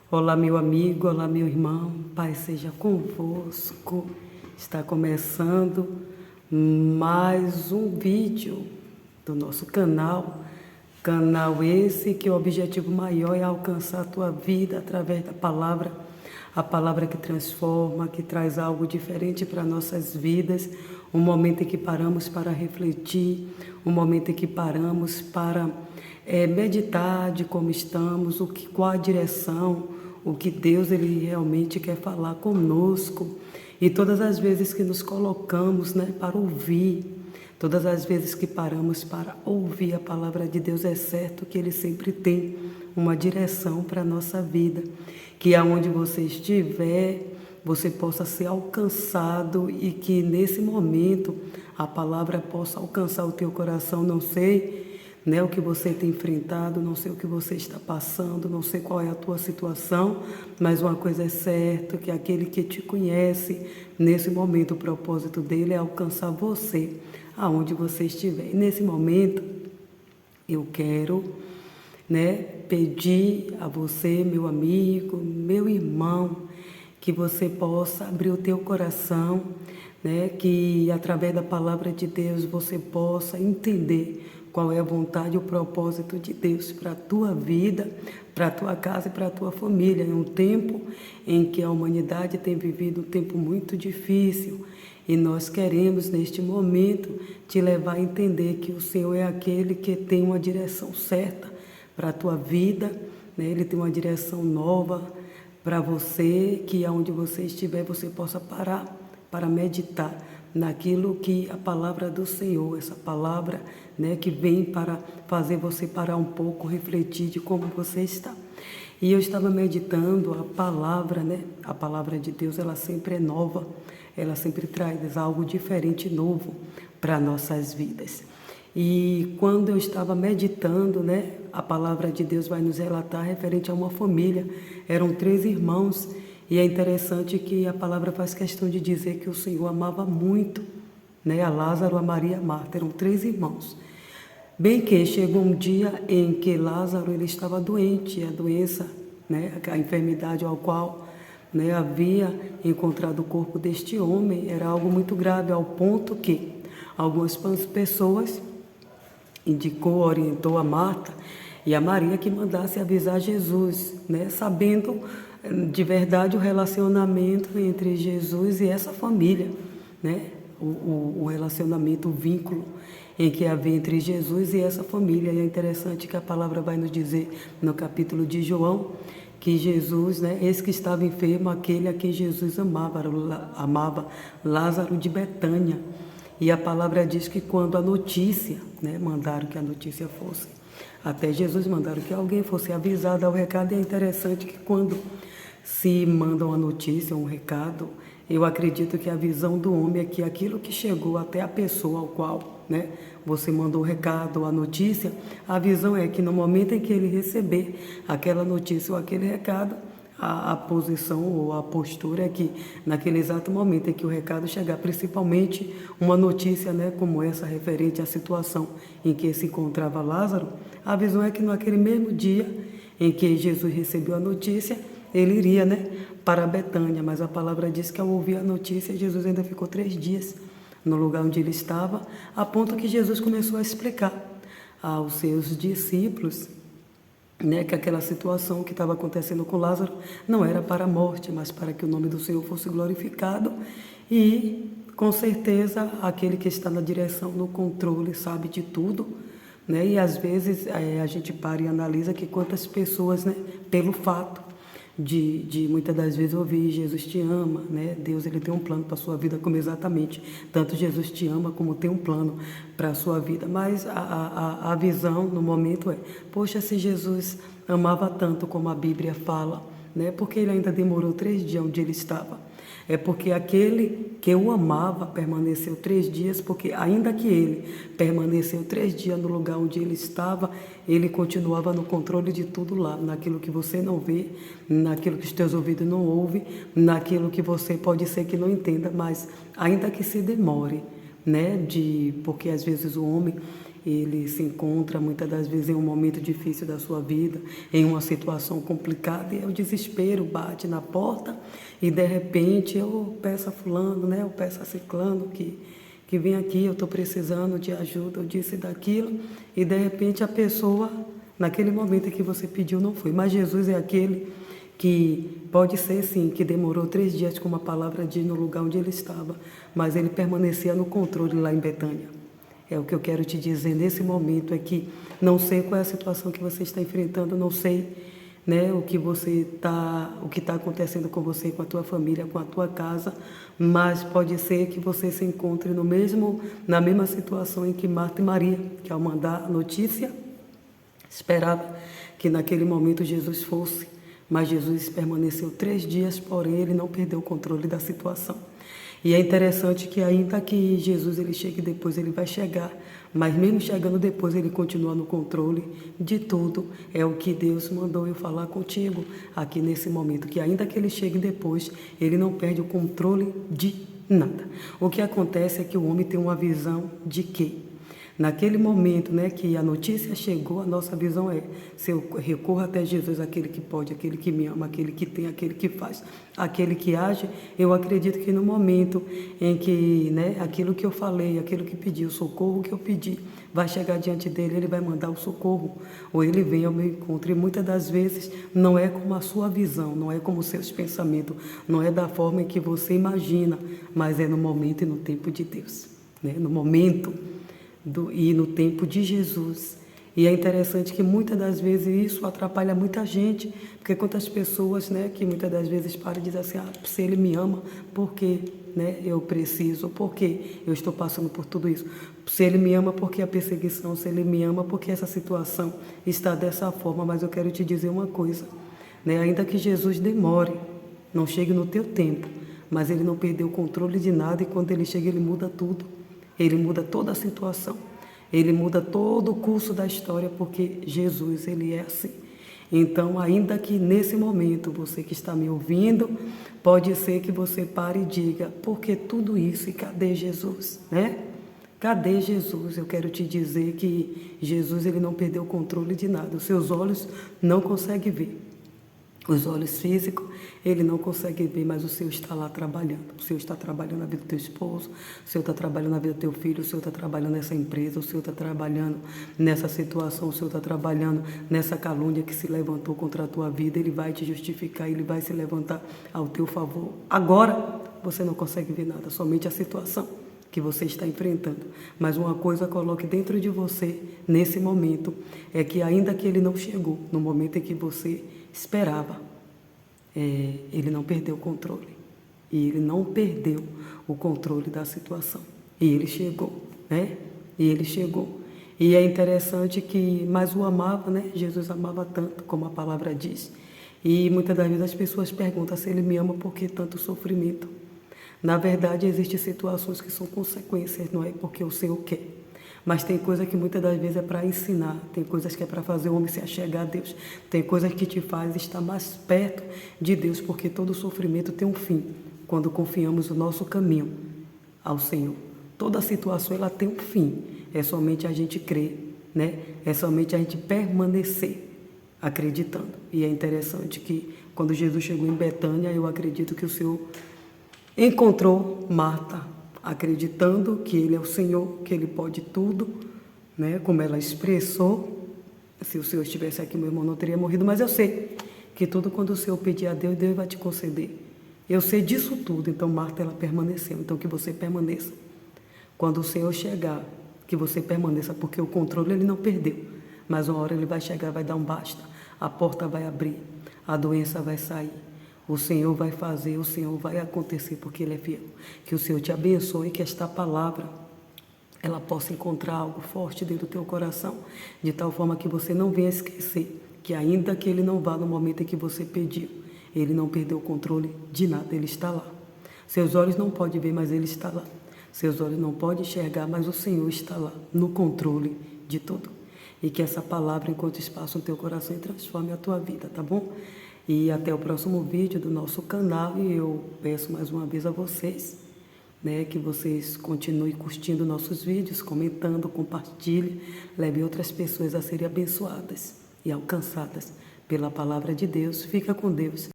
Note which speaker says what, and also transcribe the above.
Speaker 1: Olá, meu amigo, olá, meu irmão, Pai seja convosco. Está começando mais um vídeo do nosso canal esse que o objetivo maior é alcançar a tua vida através da palavra, a palavra que transforma, que traz algo diferente para nossas vidas, um momento em que paramos para refletir, um momento em que paramos para meditar de como estamos, qual a direção, o que Deus ele realmente quer falar conosco. E todas as vezes que nos colocamos, para ouvir, todas as vezes que paramos para ouvir a palavra de Deus, é certo que Ele sempre tem uma direção para a nossa vida. Que aonde você estiver, você possa ser alcançado e que nesse momento a palavra possa alcançar o teu coração. Não sei o que você tem enfrentado, não sei o que você está passando, não sei qual é a tua situação, mas uma coisa é certa, que aquele que te conhece, nesse momento o propósito dele é alcançar você, aonde você estiver. E nesse momento, eu quero pedir a você, meu amigo, meu irmão, que você possa abrir o teu coração, que através da palavra de Deus você possa entender qual é a vontade e o propósito de Deus para a tua vida, para a tua casa e para a tua família. É um tempo em que a humanidade tem vivido um tempo muito difícil e nós queremos, neste momento, te levar a entender que o Senhor é aquele que tem uma direção certa para a tua vida, Ele tem uma direção nova para você, que aonde você estiver você possa parar para meditar naquilo que a palavra do Senhor, essa palavra que vem para fazer você parar um pouco, refletir de como você está. E eu estava meditando a palavra de Deus, ela sempre é nova, ela sempre traz algo diferente, novo para nossas vidas. E quando eu estava meditando, a palavra de Deus vai nos relatar referente a uma família, eram 3 irmãos, e é interessante que a palavra faz questão de dizer que o Senhor amava muito, a Lázaro, a Maria e a Marta, eram 3 irmãos. Bem que chegou um dia em que Lázaro ele estava doente, a doença, a enfermidade ao qual havia encontrado o corpo deste homem, era algo muito grave, ao ponto que algumas pessoas orientou a Marta e a Maria que mandasse avisar Jesus, sabendo de verdade o relacionamento entre Jesus e essa família, o relacionamento, o vínculo em que havia entre Jesus e essa família. E é interessante que a palavra vai nos dizer no capítulo de João que Jesus, esse que estava enfermo, aquele a quem Jesus amava, Lázaro de Betânia. E a palavra diz que quando a notícia, mandaram que a notícia fosse até Jesus, mandaram que alguém fosse avisado ao recado. E é interessante que quando se manda uma notícia, um recado, eu acredito que a visão do homem é que aquilo que chegou até a pessoa ao qual você mandou o recado, a notícia, a visão é que no momento em que ele receber aquela notícia ou aquele recado, a posição ou a postura é que naquele exato momento em que o recado chegar, principalmente uma notícia como essa referente à situação em que se encontrava Lázaro, a visão é que naquele mesmo dia em que Jesus recebeu a notícia, ele iria para Betânia, mas a palavra diz que ao ouvir a notícia, Jesus ainda ficou 3 dias no lugar onde ele estava, a ponto que Jesus começou a explicar aos seus discípulos que aquela situação que estava acontecendo com Lázaro não era para a morte, mas para que o nome do Senhor fosse glorificado. E com certeza aquele que está na direção, no controle, sabe de tudo, e às vezes a gente para e analisa que quantas pessoas, pelo fato de muitas das vezes ouvir Jesus te ama, Deus ele tem um plano para a sua vida, como exatamente, tanto Jesus te ama como tem um plano para a sua vida, mas a visão no momento é, poxa, se Jesus amava tanto como a Bíblia fala, porque ele ainda demorou 3 dias onde ele estava? É porque aquele que o amava permaneceu 3 dias, porque ainda que ele permaneceu 3 dias no lugar onde ele estava, ele continuava no controle de tudo lá, naquilo que você não vê, naquilo que os teus ouvidos não ouvem, naquilo que você pode ser que não entenda, mas ainda que se demore, porque às vezes o homem, ele se encontra muitas das vezes em um momento difícil da sua vida, em uma situação complicada, e o desespero bate na porta e de repente eu peço a fulano, né, eu peço a ciclano que vem aqui, eu estou precisando de ajuda, eu disse daquilo, e de repente a pessoa, naquele momento em que você pediu, não foi. Mas Jesus é aquele que pode ser sim, que demorou 3 dias, como a palavra diz, no lugar onde ele estava, mas ele permanecia no controle lá em Betânia. É o que eu quero te dizer nesse momento, é que não sei qual é a situação que você está enfrentando, não sei, né, o que está acontecendo com você, com a tua família, com a tua casa, mas pode ser que você se encontre na mesma situação em que Marta e Maria, que ao mandar a notícia, esperava que naquele momento Jesus fosse, mas Jesus permaneceu 3 dias, porém ele não perdeu o controle da situação. E é interessante que ainda que Jesus ele chegue depois, ele vai chegar, mas mesmo chegando depois, ele continua no controle de tudo. É o que Deus mandou eu falar contigo aqui nesse momento, que ainda que ele chegue depois, ele não perde o controle de nada. O que acontece é que o homem tem uma visão de quê? Naquele momento, né, que a notícia chegou, a nossa visão é: se eu recorro até Jesus, aquele que pode, aquele que me ama, aquele que tem, aquele que faz, aquele que age, eu acredito que no momento em que, né, aquilo que eu falei, aquilo que pedi, o socorro que eu pedi, vai chegar diante dele, ele vai mandar o socorro, ou ele vem ao meu encontro. E muitas das vezes não é como a sua visão, não é como os seus pensamentos, não é da forma em que você imagina, mas é no momento e no tempo de Deus, né? No momento e no tempo de Jesus. E é interessante que muitas das vezes isso atrapalha muita gente, porque quantas pessoas, né, que muitas das vezes param e dizem assim: se ele me ama, por que, né, eu preciso, por que eu estou passando por tudo isso? Se ele me ama, por que a perseguição? Se ele me ama, por que essa situação está dessa forma? Mas eu quero te dizer uma coisa, né, ainda que Jesus demore, não chegue no teu tempo, mas ele não perdeu o controle de nada, e quando ele chega, ele muda tudo. Ele muda toda a situação, ele muda todo o curso da história, porque Jesus, ele é assim. Então, ainda que nesse momento, você que está me ouvindo, pode ser que você pare e diga: por que tudo isso e cadê Jesus, né? Cadê Jesus? Eu quero te dizer que Jesus, ele não perdeu o controle de nada. Os seus olhos não conseguem ver. Os olhos físicos, ele não consegue ver, mas o Senhor está lá trabalhando. O Senhor está trabalhando na vida do teu esposo, o Senhor está trabalhando na vida do teu filho, o Senhor está trabalhando nessa empresa, o Senhor está trabalhando nessa situação, o Senhor está trabalhando nessa calúnia que se levantou contra a tua vida. Ele vai te justificar, ele vai se levantar ao teu favor. Agora, você não consegue ver nada, somente a situação que você está enfrentando. Mas uma coisa coloque dentro de você, nesse momento, é que ainda que ele não chegou, no momento em que você esperava, ele não perdeu o controle. E ele não perdeu o controle da situação. E ele chegou, né? E ele chegou. E é interessante que, mas o amava, né? Jesus amava tanto, como a palavra diz. E muitas das vezes as pessoas perguntam: se ele me ama, por que tanto sofrimento? Na verdade, existem situações que são consequências, não é porque o Senhor quer. Mas tem coisa que muitas das vezes é para ensinar, tem coisas que é para fazer o homem se achegar a Deus, tem coisas que te faz estar mais perto de Deus, porque todo sofrimento tem um fim, quando confiamos o nosso caminho ao Senhor. Toda situação, ela tem um fim, é somente a gente crer, né? É somente a gente permanecer acreditando. E é interessante que quando Jesus chegou em Betânia, eu acredito que o Senhor encontrou Marta, acreditando que ele é o Senhor, que ele pode tudo, né? Como ela expressou: se o Senhor estivesse aqui, meu irmão não teria morrido. Mas eu sei que tudo, quando o Senhor pedir a Deus, Deus vai te conceder. Eu sei disso tudo. Então Marta, ela permaneceu. Então que você permaneça. Quando o Senhor chegar, que você permaneça, porque o controle ele não perdeu, mas uma hora ele vai chegar, vai dar um basta, a porta vai abrir, a doença vai sair. O Senhor vai fazer, o Senhor vai acontecer, porque Ele é fiel. Que o Senhor te abençoe, que esta palavra, ela possa encontrar algo forte dentro do teu coração, de tal forma que você não venha esquecer, que ainda que Ele não vá no momento em que você pediu, Ele não perdeu o controle de nada, Ele está lá. Seus olhos não podem ver, mas Ele está lá. Seus olhos não podem enxergar, mas o Senhor está lá, no controle de tudo. E que essa palavra encontre espaço no teu coração e transforme a tua vida, tá bom? E até o próximo vídeo do nosso canal. E eu peço mais uma vez a vocês né? Que vocês continuem curtindo nossos vídeos, comentando, compartilhe, leve outras pessoas a serem abençoadas e alcançadas pela palavra de Deus. Fica com Deus.